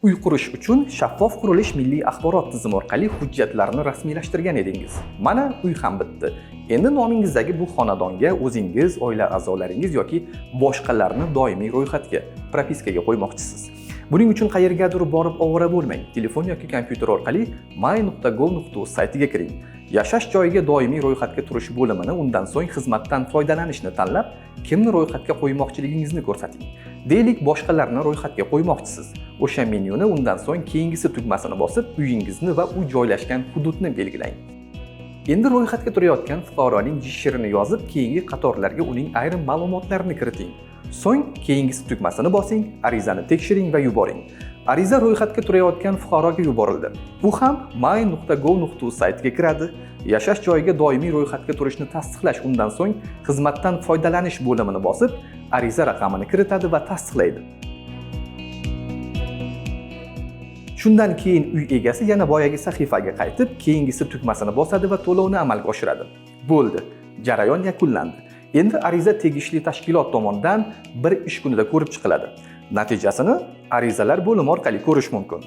Uy qurish uchun shaffof qurilish milliy axborot tizimi orqali hujjatlarni rasmiylashtirgan edingiz. Mana uy ham bitdi. Endi nomingizdagi bu xonadonga o'zingiz, oila a'zolaringiz yoki boshqalarni doimiy ro'yxatga, propiskaga qo'ymoqchisiz. Buning uchun qayergadir borib ovora bo'lmang. Telefon yoki kompyuter orqali my.gov.uz saytiga kiring. Yashash joyiga doimiy ro'yxatga turish bo'limini, undan so'ng xizmatdan foydalanishni tanlab, kimni ro'yxatga qo'ymoqchiligingizni ko'rsating. Deylik, boshqalarni ro'yxatga qo'ymoqchisiz. O'sha menyuni, undan so'ng keyingisi tugmasini bosib, uyingizni va u joylashgan hududni belgilang. Endi ro'yxatga turayotgan fuqaroning JSHRini yozib, keyingi qatorlarga uning ayrim ma'lumotlarini kiriting. So'ng keyingisi tugmasini bosing, arizani tekshiring va yuboring. Ariza ro'yxatga turayotgan fuqaroga yuborildi. U ham my.gov.uz saytiga kiradi. Yashash joyiga doimiy ro'yxatga turishni tasdiqlash, undan so'ng xizmatdan foydalanish bo'limini bosib, ariza raqamini kiritadi va tasdiqlaydi. Shundan keyin uy egasi yana boyagi sahifaga qaytib, keyingisi tugmasini bosadi va to'lovni amalga oshiradi. Bo'ldi. Jarayon yakunlandi. Endi ariza tegishli tashkilot tomonidan bir ish kunida ko'rib chiqiladi. Natijasini arizalar bo'limi orqali ko'rish mumkin.